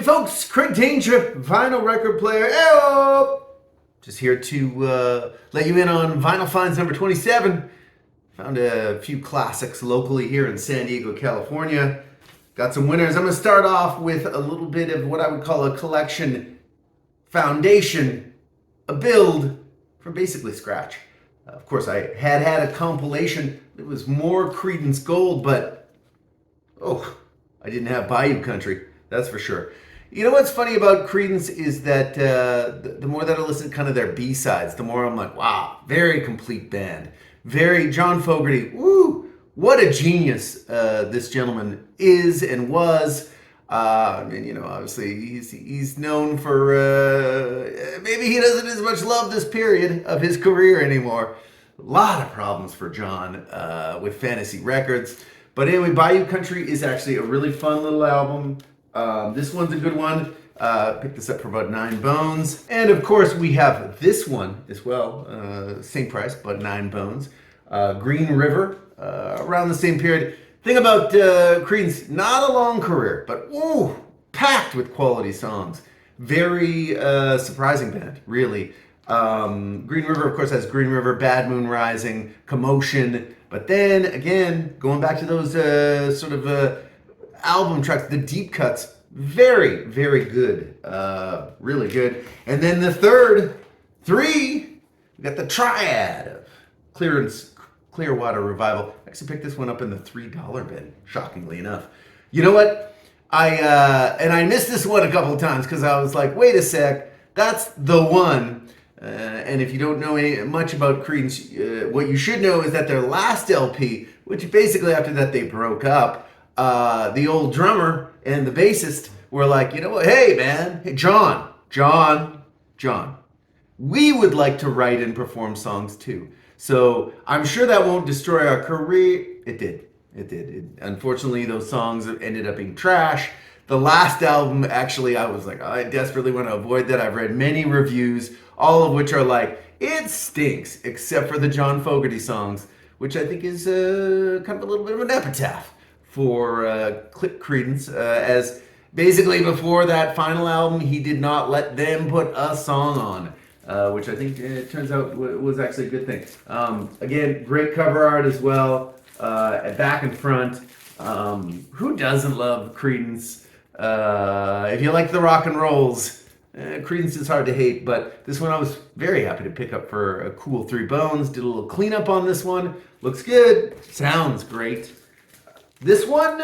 folks, Craig Danger, vinyl record player. Hey-o! Just here to let you in on Vinyl Finds number 27. Found a few classics locally here in San Diego, California. Got some winners. I'm going to start off with a little bit of what I would call a collection foundation, a build from basically scratch. Of course, I had a compilation. It was more Creedence Gold, but I didn't have Bayou Country. That's for sure. You know what's funny about Creedence is that the more that I listen to kind of their B-sides, the more I'm like, wow, very complete band. Very John Fogerty, woo, what a genius this gentleman is and was. Obviously he's known for, maybe he doesn't as much love this period of his career anymore. A lot of problems for John with Fantasy Records. But anyway, Bayou Country is actually a really fun little album. This one's a good one. Picked this up for about 9 bones. And of course we have this one as well. Same price, but 9 bones. Green River, around the same period. Thing about Creedence, not a long career, but packed with quality songs. Very surprising band, really. Green River, of course, has Green River, Bad Moon Rising, Commotion. But then, again, going back to those album tracks, the deep cuts, very, very good. Really good. And then the three, we got the triad of Creedence Clearwater Revival. I actually picked this one up in the $3 bin, shockingly enough. You know what? I missed this one a couple of times because I was like, wait a sec, that's the one. And if you don't know much about Creedence, what you should know is that their last LP, which basically after that they broke up, the old drummer and the bassist were like, you know what, hey man, hey John, we would like to write and perform songs too. So I'm sure that won't destroy our career. It did. Unfortunately, those songs ended up being trash. The last album, actually, I was like, I desperately want to avoid that. I've read many reviews, all of which are like, it stinks, except for the John Fogerty songs, which I think is kind of a little bit of an epitaph for Creedence, as basically before that final album, he did not let them put a song on, which I think it turns out was actually a good thing. Again, great cover art as well, at back and front. Who doesn't love Creedence? If you like the rock and rolls, Creedence is hard to hate, but this one I was very happy to pick up for a cool 3 bones. Did a little cleanup on this one. Looks good. Sounds great. This one,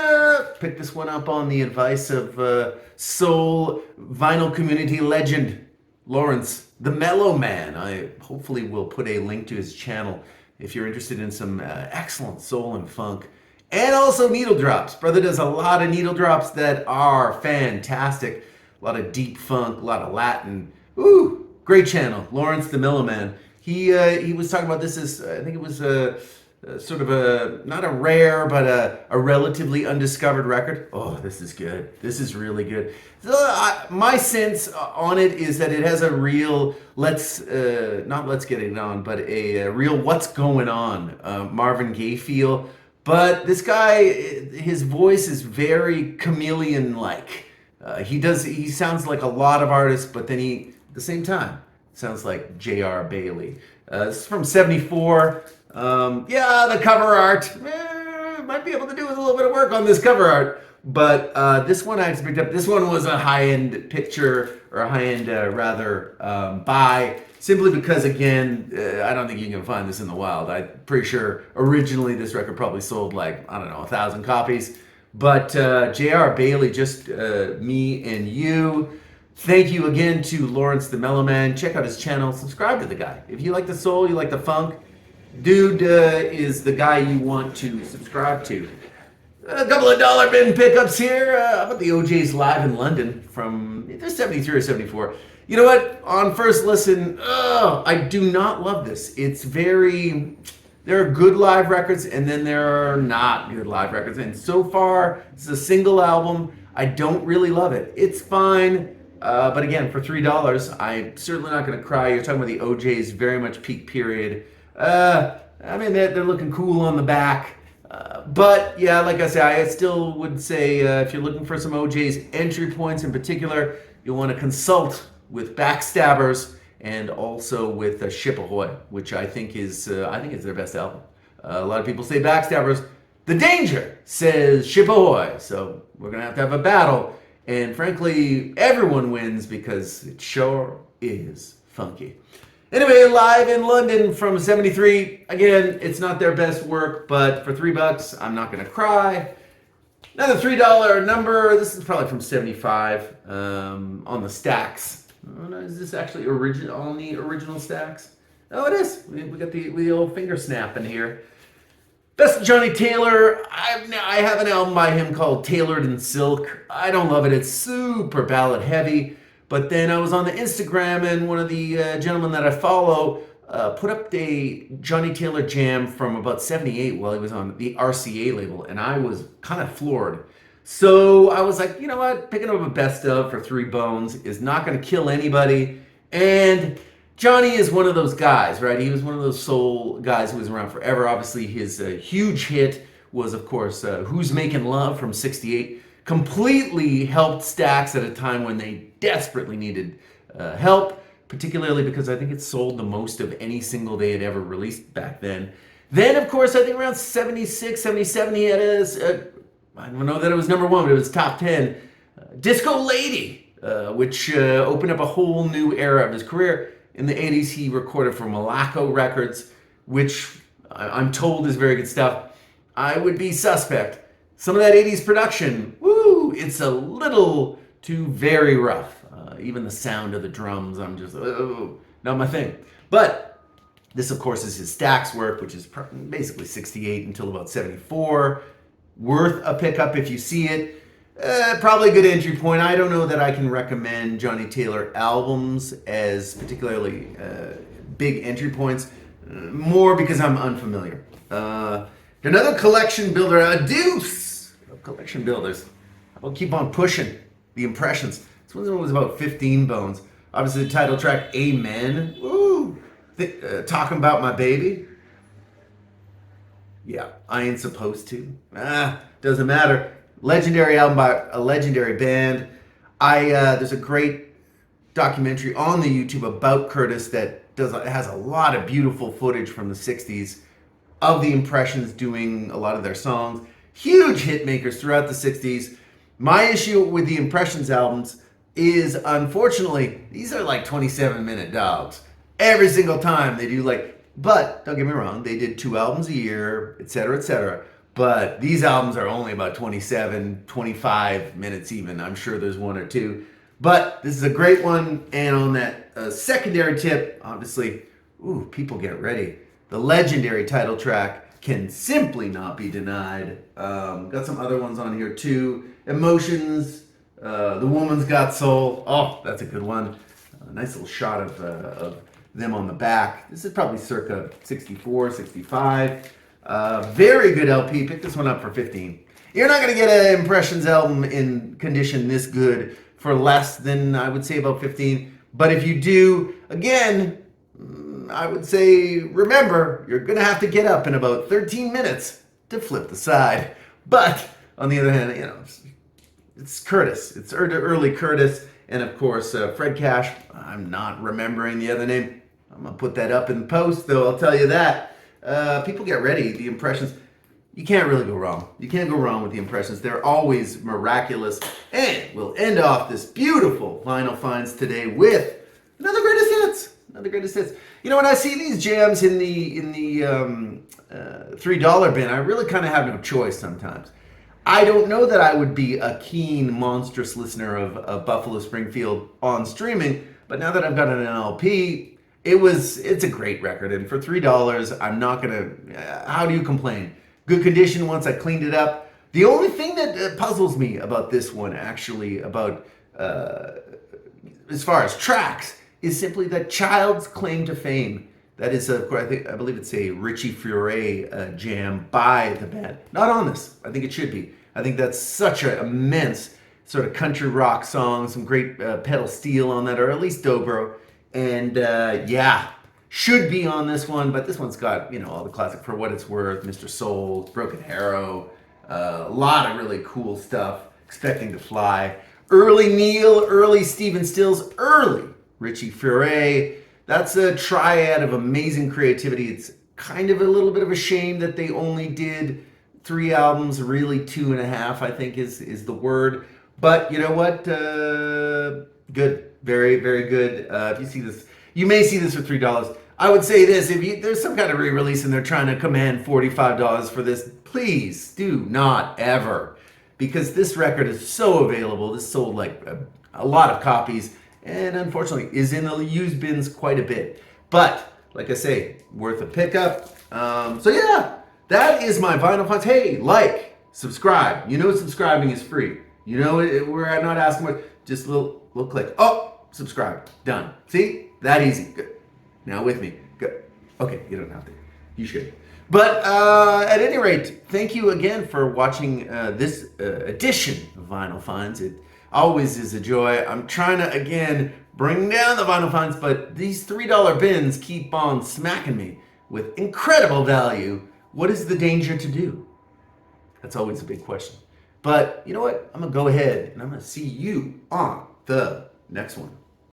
picked this one up on the advice of soul vinyl community legend, Lawrence, the Mellow Man. I hopefully will put a link to his channel if you're interested in some excellent soul and funk. And also needle drops. Brother does a lot of needle drops that are fantastic. A lot of deep funk, a lot of Latin. Great channel, Lawrence the Mellow Man. He was talking about this as, I think it was sort of a, not a rare, but a relatively undiscovered record. Oh, this is good. This is really good. So, my sense on it is that it has a real, not let's get it on, but a real what's going on Marvin Gaye feel. But this guy, his voice is very chameleon-like. He sounds like a lot of artists, but then at the same time, sounds like J.R. Bailey. This is from '74. The cover art, might be able to do with a little bit of work on this cover art. But this one I just picked up. This one was a high-end picture, or a high-end, buy, simply because, again, I don't think you can find this in the wild. I'm pretty sure originally this record probably sold 1,000 copies. But J.R. Bailey, just me and you. Thank you again to Lawrence the Mellow Man. Check out his channel. Subscribe to the guy. If you like the soul, you like the funk, dude is the guy you want to subscribe to. A couple of dollar bin pickups here. How about the OJ's Live in London from either 73 or 74. You know what? On first listen, I do not love this. It's there are good live records and then there are not good live records. And so far, it's a single album. I don't really love it. It's fine. But again, for $3, I'm certainly not going to cry. You're talking about the OJ's very much peak period. They're looking cool on the back. But yeah, like I say, I still would say if you're looking for some OJ's entry points in particular, you'll want to consult with Backstabbers and also with Ship Ahoy, which I think is their best album. A lot of people say Backstabbers. The Danger says Ship Ahoy, so we're gonna have a battle. And frankly, everyone wins because it sure is funky. Anyway, live in London from '73. Again, it's not their best work, but for $3, I'm not gonna cry. Another $3 number. This is probably from '75 on the Stax. Oh, no, is this actually on the original Stax? Oh, it is. We got the old finger snap in here. Best Johnny Taylor. I have an album by him called Tailored in Silk. I don't love it. It's super ballad heavy. But then I was on the Instagram and one of the gentlemen that I follow put up a Johnny Taylor jam from about '78 while he was on the RCA label. And I was kind of floored. So I was like, you know what? Picking up a best of for 3 bones is not going to kill anybody. And Johnny is one of those guys, right? He was one of those soul guys who was around forever. Obviously, his huge hit was, of course, Who's Making Love from '68. Completely helped Stax at a time when they desperately needed help, particularly because I think it sold the most of any single they had ever released back then. Then, of course, I think around '76, '77, he had I don't know that it was number 1, but it was top 10, Disco Lady, which opened up a whole new era of his career. In the '80s, he recorded for Malaco Records, which I'm told is very good stuff. I would be suspect. Some of that '80s production, woo, it's a little too very rough. Even the sound of the drums, I'm just, not my thing. But this, of course, is his Stax work, which is basically '68 until about '74. Worth a pickup if you see it. Probably a good entry point. I don't know that I can recommend Johnny Taylor albums as particularly big entry points, more because I'm unfamiliar. Another collection builder, a deuce of collection builders. I'll keep on pushing the impressions. This one was about 15 bones. Obviously, the title track, Amen. Woo! Talking about my baby. Yeah, I ain't supposed to. Doesn't matter. Legendary album by a legendary band. There's a great documentary on the YouTube about Curtis that has a lot of beautiful footage from the '60s of the Impressions doing a lot of their songs. Huge hit makers throughout the '60s. My issue with the Impressions albums is, unfortunately, these are like 27-minute dogs. Every single time they do but don't get me wrong, they did 2 albums a year, etc., etc. But these albums are only about 27, 25 minutes even. I'm sure there's 1 or 2. But this is a great one. And on that secondary tip, obviously, people get ready. The legendary title track can simply not be denied. Got some other ones on here too. Emotions, The Woman's Got Soul. Oh, that's a good one. Nice little shot of them on the back. This is probably circa 64, 65. Very good LP. Pick this one up for 15. You're not going to get an Impressions album in condition this good for less than, I would say, about 15. But if you do, again, I would say, remember, you're going to have to get up in about 13 minutes to flip the side. But on the other hand, it's Curtis. It's early Curtis. And of course, Fred Cash. I'm not remembering the other name. I'm going to put that up in post, though, I'll tell you that. People get ready. The Impressions, you can't really go wrong. You can't go wrong with the Impressions. They're always miraculous. And we'll end off this beautiful vinyl finds today with another greatest hits. Another greatest hits. When I see these jams in the $3 bin, I really kind of have no choice sometimes. I don't know that I would be a keen, monstrous listener of Buffalo Springfield on streaming, but now that I've got an LP, it's a great record, and for $3, I'm not gonna. How do you complain? Good condition once I cleaned it up. The only thing that puzzles me about this one, actually, about as far as tracks, is simply that Child's Claim to Fame. That is, of course, I believe it's a Richie Furay jam by the band. Not on this. I think it should be. I think that's such an immense sort of country rock song. Some great pedal steel on that, or at least dobro. And should be on this one, but this one's got, all the classic For What It's Worth, Mr. Soul, Broken Arrow, a lot of really cool stuff. Expecting to Fly, early Neil, early Stephen Stills, early Richie Furay. That's a triad of amazing creativity. It's kind of a little bit of a shame that they only did 3 albums, really 2.5, I think is the word. But you know what? Good, very, very good. If you see this, you may see this for $3. I would say this: if there's some kind of re-release and they're trying to command $45 for this, please do not ever, because this record is so available. This sold like a lot of copies, and unfortunately is in the used bins quite a bit. But like I say, worth a pickup. So yeah, that is my Vinyl Finds. Hey, subscribe. Subscribing is free. We're not asking much. Just a little click. Oh, subscribe. Done. See? That easy. Good. Now with me. Good. Okay, you don't have to. You should. But at any rate, thank you again for watching this edition of Vinyl Finds. It always is a joy. I'm trying to, again, bring down the Vinyl Finds, but these $3 bins keep on smacking me with incredible value. What is the danger to do? That's always a big question. But you know what? I'm going to go ahead and I'm going to see you on the next one.